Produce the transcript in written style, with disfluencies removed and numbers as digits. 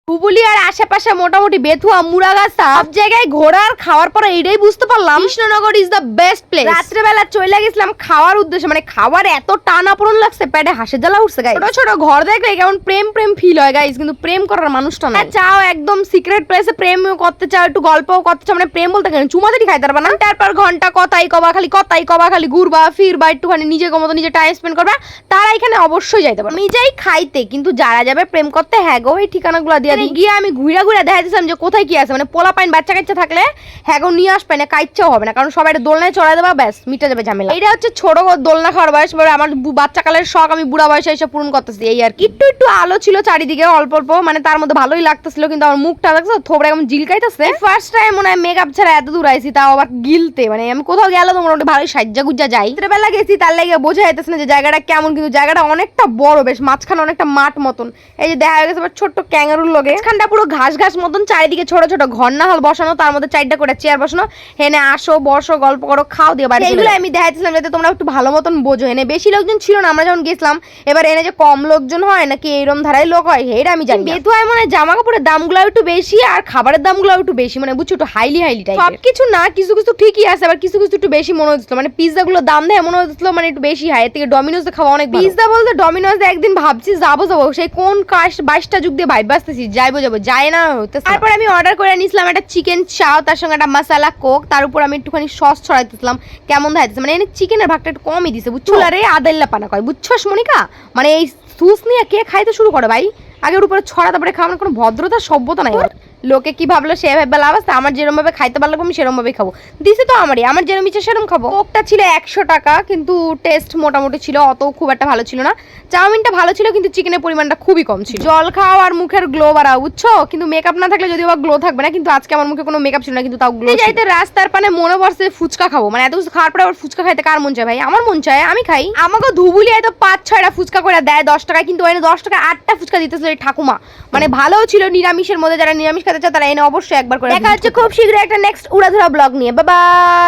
হুবুলি আর আশেপাশে মোটামুটি বেথুয়া মুড়াগাছা সব জায়গায় ঘোরার খাওয়ার পরে এটাই বুঝতে পারলাম Krishnanagar is the best place. রাত্রেবেলা চলে গেছিলাম খাওয়ার উদ্দেশ্যে, মানে খাওয়ার এত টানাপোড়ন লাগছে, পেটে হাসির জ্বালা উঠছে গাইস। ছোট ছোট ঘর দেখলে কেমন প্রেম প্রেম ফিল হয় গাইস, কিন্তু প্রেম করার মানুষটা না। চাও একদম সিক্রেট প্লেসে প্রেম করতে চাও, একটু গল্পও করতে চাও, মানে প্রেম বলতে কেন চুমাদেরই খাইতে পারবা না। তারপর ঘন্টা কথাই কবা খালি ঘুরবা ফিরবা, একটুখানি নিজের মতো নিজে টাইম স্পেন্ড করবা, তারা এখানে অবশ্যই যাইতে পারবে। আমি যাই খাইতে, কিন্তু যারা যাবে প্রেম করতে হ্যাঁ গো এই ঠিকানাগুলো দিয়ে গিয়ে আমি ঘুরা ঘুরা দেখা দিচ্ছিলাম যে কোথায় কি আছে, মানে পোলা পাইন বাচ্চা কাচ্চা থাকলে হ্যাঁ গো নিয়ে আসবে না, কাইচ্ছাও হবে না, কারণ সবাই দোলনায় চড়াই দেবা, ব্যাস মিটে যাবে ঝামেলা। এটা হচ্ছে ছোট দোলনা খাওয়ার বয়স, আমার বাচ্চা কালের শখ আমি বুড়া বয়সে এসে পূরণ করতেছি এই আর কি। একটু একটু আলো ছিল চারিদিকে অল্প অল্প, মানে তার মধ্যে ভালোই লাগতেছিল, কিন্তু আমার মুখটা দেখছো থোবড়া এমন জিলকাইতেছে। ফার্স্ট টাইম মনে হয় মেকআপ ছাড়া এত দূর আইছি, তাও আবার গিলতে, মানে আমি কোথাও গেলে তো মোটামুটি ভালোই সাজ্জা গুজ্জা যাই। বেলা গেছি তার লাগে বোঝা যাইতেছে না যে জায়গাটা কেমন, কিন্তু জায়গাটা অনেকটা বড়, বেশ মাঝখানে অনেকটা মাঠ মতন। এই যে দেখা গেছে ছোট্ট ক্যাঙ্গারুর লগে খানটা পুরো ঘাস ঘাস মতন, চারিদিকে ছোট ছোট ঘর না হল বসানো, তার মধ্যে 4টা করে চেয়ার বসানো, হেনে আসো বসো গল্প করো খাও দিয়ে বাড়ি। এইগুলো আমি দেখাইছিলাম যাতে তোমরা একটু ভালো মতন বোঝো। এনে বেশি লোকজন ছিল না আমরা যখন গেছিলাম, এবার এনে যে কম লোকজন হয় নাকি এইরকম ধারাই লোক হয় এটা আমি জানি। বেতুয়ায় মানে জামা কাপড়ের দামগুলো একটু বেশি আর খাবারের দামগুলো একটু বেশি, মানে বুঝছো একটু হাইলি টাইপ। সবকিছু না, কিছু কিছু ঠিকই আছে, আবার কিছু কিছু একটু বেশি মনে হচ্ছিল, মানে পিৎজা গুলো দাম দেয় মনে হচ্ছিল মানে একটু বেশি হাই। এর থেকে ডমিনোজে খাওয়া অনেক। পিৎজা বলতে ডমিনোজে একদিন ভাবছি যাবো সেই কোন 22টা যুগ দিয়ে ভাইব আসতেছি যাবো যায় না হতেছে। তারপর আমি অর্ডার করে নিয়েছিলাম একটা চিকেন চাও, তার সঙ্গে একটা মশলা কোক, তার উপর আমি একটুখানি সস ছড়াইতেছিলাম, কেমন দেখাইতেছে মানে এনে চিকেনের ভাগটা একটু কমই দিছে বুঝছো। আরে আদাল্লা পানা কয় বুঝছস মনিকা, মানে এই সুস নিয়ে কে খাইতে শুরু করে ভাই, আগের উপরে ছড়া তারপরে খাওয়ানোর কোনো ভদ্রতা সভ্যতা নাই। লোকে কি ভাবলো সে ভাবে লাভ আছে, আমার যেরকম ভাবে খাইতে পারলে আমি সেরকম ভাবেই খাবো, দিছে তো আমারই, আমার যেরকম ইচ্ছা সেরকম খাবো। কোকটা ছিল 100 টাকা, কিন্তু টেস্ট মোটামুটি ছিল, অত খুব একটা ভালো ছিল না। চাউমিনটা ভালো ছিল, কিন্তু চিকেনের পরিমাণটা খুবই কম ছিল। জল খাওয়া আর মুখের গ্লো বাড়া বুঝছো, কিন্তু মেকআপ না থাকলে যদিও বা গ্লো থাকবে না, কিন্তু আজকে আমার মুখে কোনো মেকআপ ছিল না, কিন্তু তাও গ্লো। যাইতে রাস্তার পানে মনে পড়ছে ফুচকা খাবো, মানে এত কিছু খাওয়ার পরে আবার ফুচকা খাইতে কার মন চায় ভাই, আমার মন চায় আমি খাই। আমাকে ধুবুলিয়ায় তো 5-6টা ফুচকা করে দেয় 10 টাকায়, কিন্তু ওখানে 10 টাকা 8টা ফুচকা দিতেছিল এই ঠাকুমা, মানে ভালোও ছিল। নিরামিষের মধ্যে যারা নিরামিষ খেতে চায় তারা এনে অবশ্যই একবার করে দেখা হচ্ছে খুব শীঘ্রই একটা নেক্সট উড়াধুরা ব্লগ নিয়ে। Bye bye.